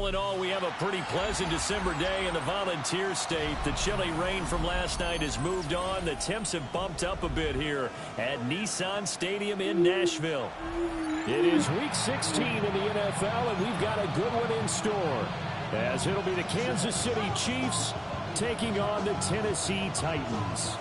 All in all, we have a pretty pleasant December day in the Volunteer State. The chilly rain from last night has moved on. The temps have bumped up a bit here at Nissan Stadium in Nashville. It is Week 16 in the NFL, and we've got a good one in store, as it'll be the Kansas City Chiefs taking on the Tennessee Titans.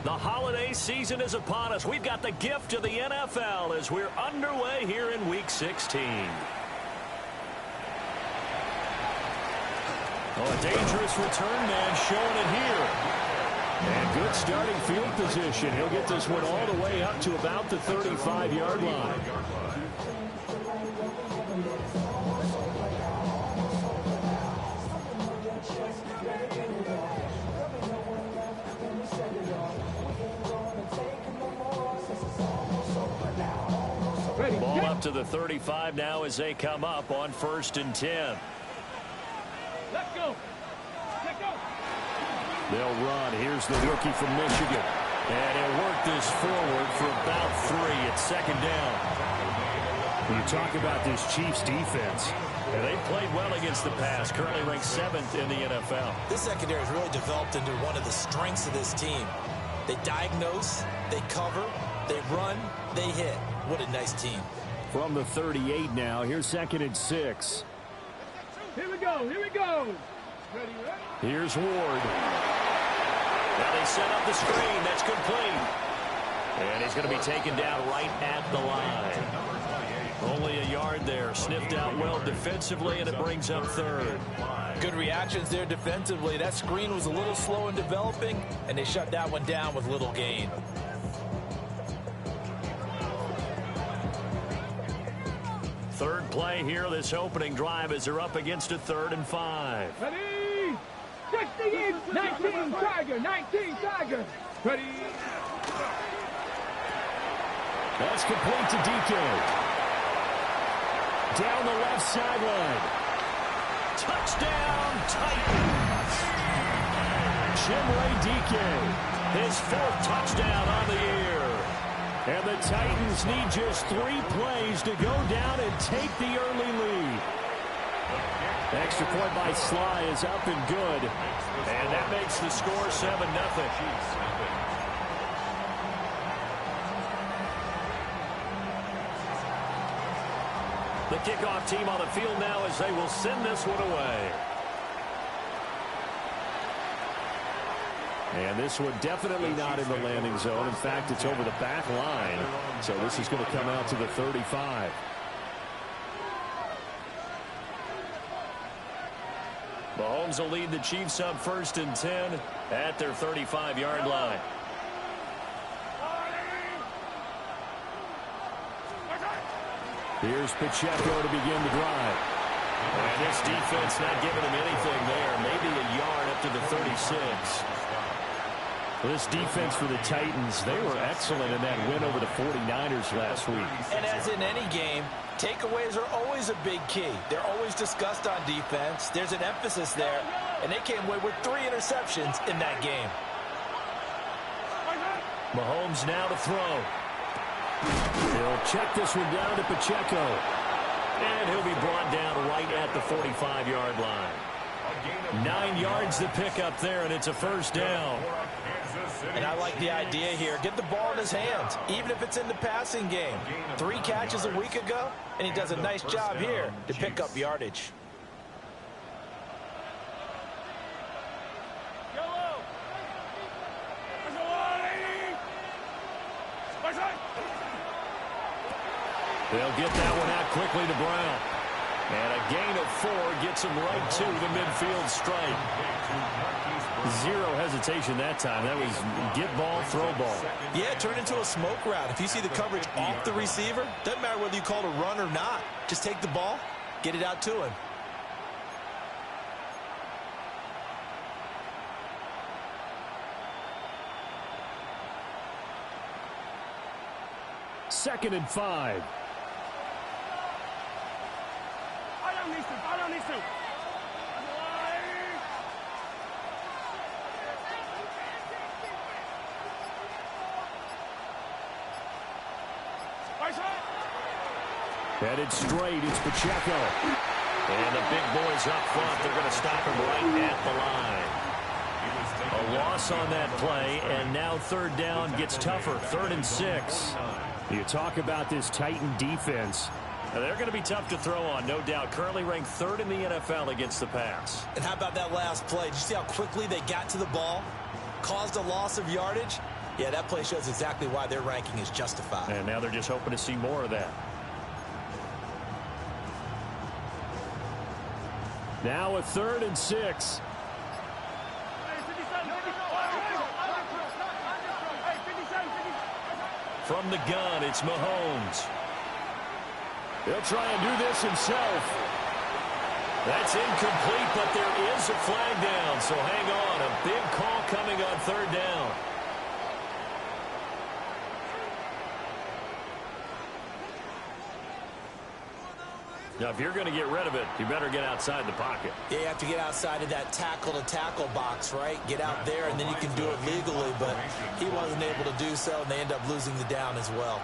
The holiday season is upon us. We've got the gift of the NFL as we're underway here in Week 16. Oh, a dangerous return man showing it here. And good starting field position. He'll get this one all the way up to about the 35-yard line. Ball up to the 35 now as they come up on 1st and 10. Let's go. Let's go. They'll run. Here's the rookie from Michigan. And he'll work this forward for about 3. It's 2nd down. When you talk about this Chiefs defense, and they played well against the pass, currently ranked 7th in the NFL. This secondary has really developed into one of the strengths of this team. They diagnose, they cover, they run, they hit. What a nice team. From the 38 now, here's 2nd and 6. Here we go. Here we go. Ready, ready. Here's Ward. Now they set up the screen. That's complete. And he's going to be taken down right at the line. Only a yard there. Sniffed out well defensively, and it brings up 3rd. Good reactions there defensively. That screen was a little slow in developing, and they shut that one down with little gain. Third play here, this opening drive, as they're up against a 3rd and 5. Ready. 68. 19 Tiger. 19 Tiger. Ready. That's complete to DK. Down the left sideline. Touchdown, Titans. Chimway DK, his 4th touchdown on the year. And the Titans need just 3 plays to go down and take the early lead. Extra point by Sly is up and good. And that makes the score 7-0. The kickoff team on the field now as they will send this one away. And this one definitely not in the landing zone. In fact, it's over the back line. So this is going to come out to the 35. Mahomes will lead the Chiefs up 1st and 10 at their 35-yard line. Here's Pacheco to begin the drive. And this defense not giving him anything there. Maybe a yard up to the 36. This defense for the Titans, they were excellent in that win over the 49ers last week. And as in any game, takeaways are always a big key. They're always discussed on defense. There's an emphasis there, and they came away with 3 interceptions in that game. Mahomes now to throw. He'll check this one down to Pacheco. And he'll be brought down right at the 45-yard line. 9 yards to pick up there, and it's a 1st down. And I like the idea here. Get the ball in his hands, even if it's in the passing game. 3 catches a week ago, and he does a nice job here to pick up yardage. They'll get that one out quickly to Brown. And a gain of 4 gets him right to the midfield stripe. Zero hesitation that time. That was get ball, throw ball. Yeah, it turned into a smoke route. If you see the coverage off the receiver, doesn't matter whether you call it a run or not. Just take the ball, get it out to him. Second and 5. Headed straight, it's Pacheco. And the big boys up front, they're going to stop him right at the line. A loss on that play, and now third down gets tougher. 3rd and 6. You talk about this Titan defense. Now, they're going to be tough to throw on, no doubt. Currently ranked 3rd in the NFL against the pass. And how about that last play? Did you see how quickly they got to the ball? Caused a loss of yardage? Yeah, that play shows exactly why their ranking is justified. And now they're just hoping to see more of that. Now a 3rd and 6. From the gun, it's Mahomes. He'll try and do this himself. That's incomplete, but there is a flag down, so hang on. A big call coming on 3rd down. Now, if you're going to get rid of it, you better get outside the pocket. Yeah, you have to get outside of that tackle-to-tackle box, right? Get out there, and then you can do it legally, but he wasn't able to do so, and they end up losing the down as well.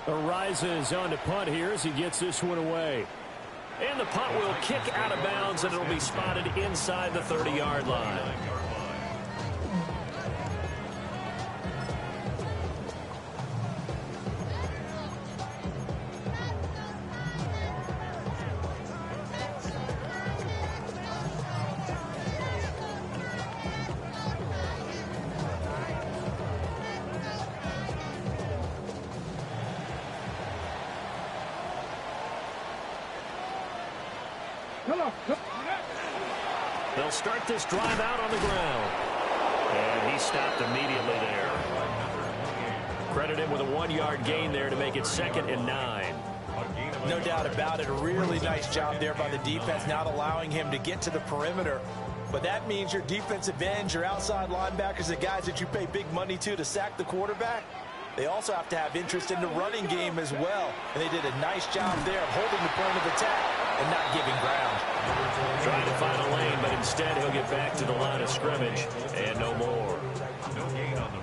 Arises on to punt here as he gets this one away. And the punt will kick out of bounds, and it'll be spotted inside the 30-yard line. They'll start this drive out on the ground. And he stopped immediately there. Credit him with a 1-yard gain there to make it 2nd and 9. No doubt about it. A really nice job there by the defense, not allowing him to get to the perimeter. But that means your defensive ends, your outside linebackers, the guys that you pay big money to sack the quarterback, they also have to have interest in the running game as well. And they did a nice job there of holding the point of attack and not giving ground. Trying to find a lane, but instead he'll get back to the line of scrimmage and no more.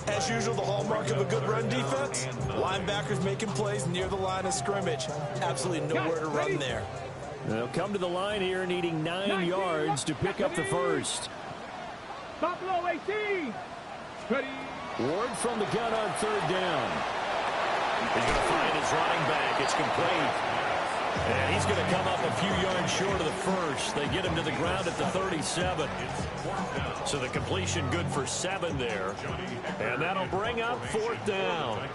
As usual, the hallmark of a good run defense, linebackers making plays near the line of scrimmage. Absolutely nowhere to run there. They'll come to the line here needing 9 yards to pick up the first. Buffalo 18. Ready. Ward from the gun on 3rd down. He's going to find his running back. It's complete. And he's going to come up a few yards short of the first. They get him to the ground at the 37. So the completion good for 7 there. And that'll bring up 4th down.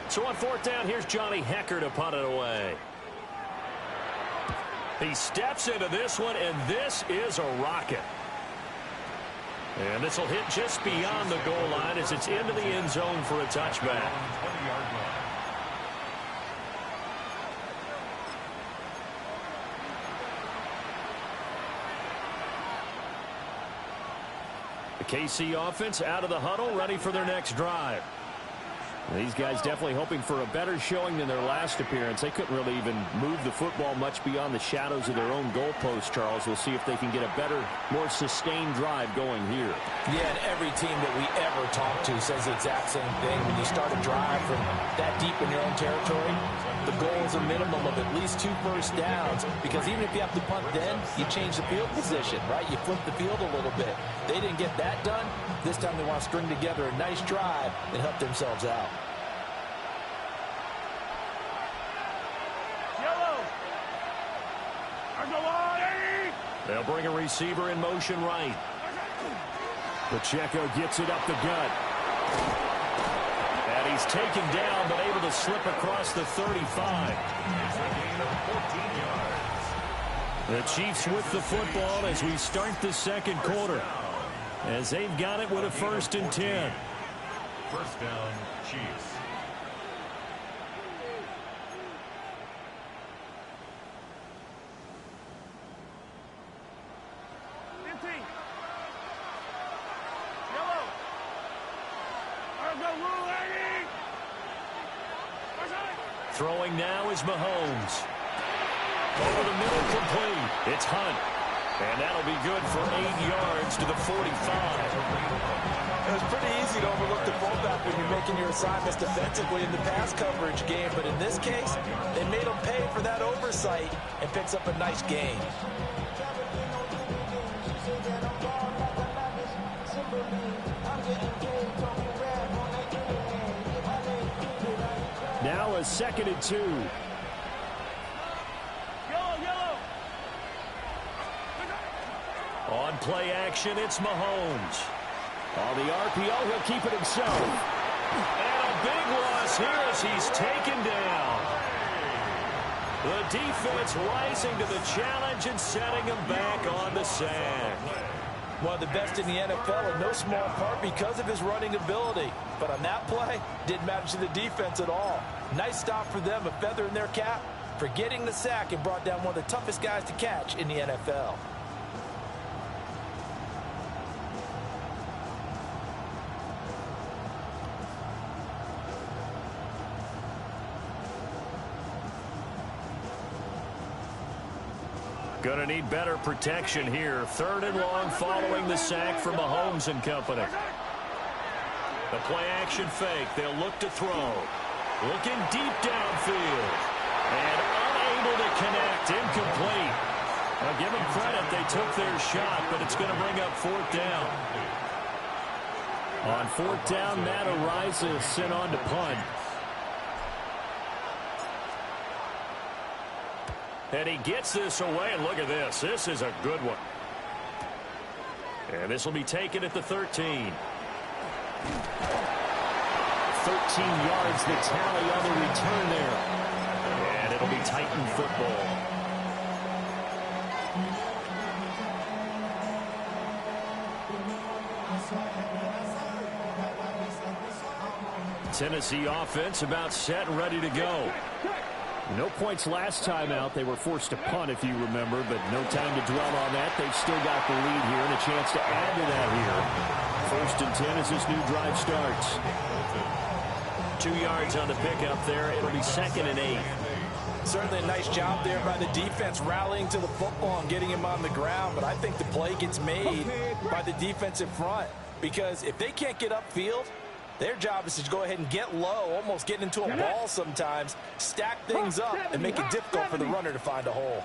So on 4th down, here's Johnny Hecker to punt it away. He steps into this one, and this is a rocket. And this will hit just beyond the goal line as it's into the end zone for a touchback. The KC offense out of the huddle, ready for their next drive. These guys definitely hoping for a better showing than their last appearance. They couldn't really even move the football much beyond the shadows of their own goalpost, Charles. We'll see if they can get a better, more sustained drive going here. Yeah, and every team that we ever talk to says the exact same thing. When you start a drive from that deep in your own territory, the goal is a minimum of at least 2 first downs, because even if you have to punt then, you change the field position, right? You flip the field a little bit. They didn't get that done. This time they want to string together a nice drive and help themselves out. They'll bring a receiver in motion right. Pacheco gets it up the gut. And he's taken down, but able to slip across the 35. The Chiefs with the football as we start the second quarter, as they've got it with a 1st and 10. First down, Chiefs. Throwing now is Mahomes. Over the middle, complete. It's Hunt. And that'll be good for 8 yards to the 45. It was pretty easy to overlook the fullback when you're making your assignments defensively in the pass coverage game. But in this case, they made him pay for that oversight and picks up a nice gain. Now a 2nd and 2. On play action, it's Mahomes. On the RPO, he'll keep it himself. And a big loss here as he's taken down. The defense rising to the challenge and setting him back on the sack. One of the best in the NFL in no small part because of his running ability. But on that play, didn't matter to the defense at all. Nice stop for them, a feather in their cap for getting the sack and brought down one of the toughest guys to catch in the NFL. Going to need better protection here. 3rd and long following the sack from Mahomes and company. The play action fake. They'll look to throw. Looking deep downfield. And unable to connect. Incomplete. I'll give them credit. They took their shot, but it's going to bring up 4th down. On 4th down, Matt Ariza sent on to punt. And he gets this away, and look at this. This is a good one. And this will be taken at the 13. 13 yards, the tally on the return there. And it'll be Titan football. Tennessee offense about set and ready to go. No points last time out. They were forced to punt, if you remember, but no time to dwell on that. They've still got the lead here and a chance to add to that here. 1st and 10 as this new drive starts. 2 yards on the pickup there. It'll be 2nd and 8. Certainly a nice job there by the defense rallying to the football and getting him on the ground, but I think the play gets made by the defensive front because if they can't get upfield, their job is to go ahead and get low, almost get into a ball sometimes, stack things up, and make it difficult for the runner to find a hole.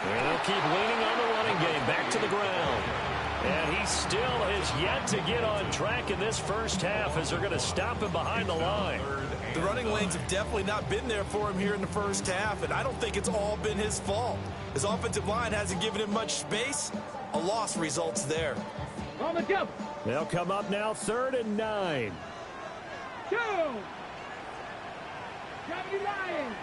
And they'll keep leaning on the running game. Back to the ground. And he still has yet to get on track in this first half as they're going to stop him behind the line. The running lanes have definitely not been there for him here in the first half, and I don't think it's all been his fault. His offensive line hasn't given him much space. A loss results there. They'll come up now 3rd and 9. 2. Lions.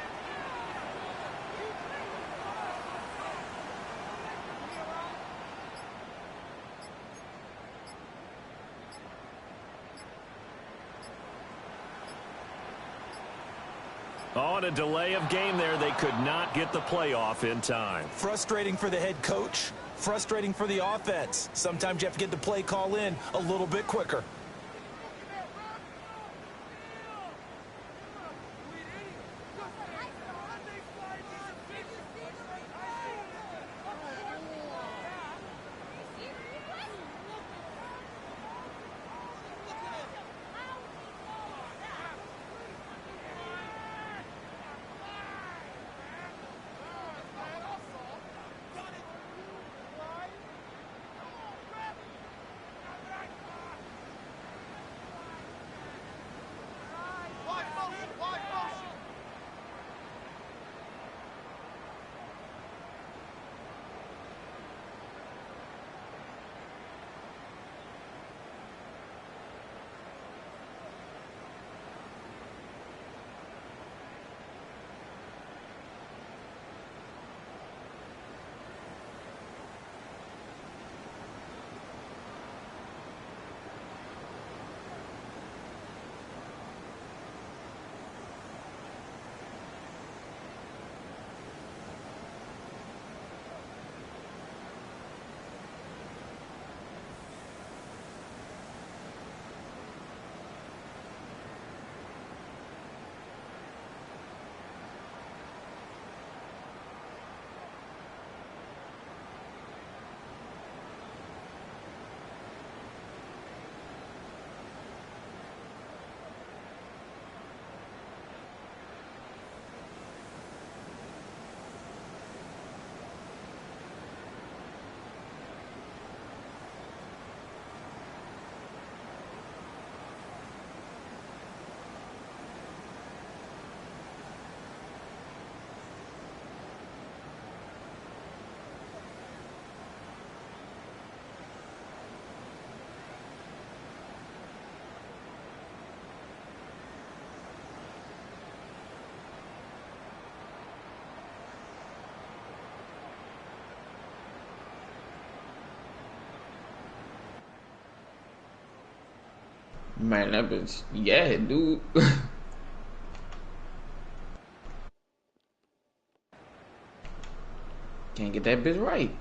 On a delay of game there, they could not get the playoff in time. Frustrating for the head coach, frustrating for the offense. Sometimes you have to get the play call in a little bit quicker. Man, that bitch, yeah, dude. Can't get that bitch right.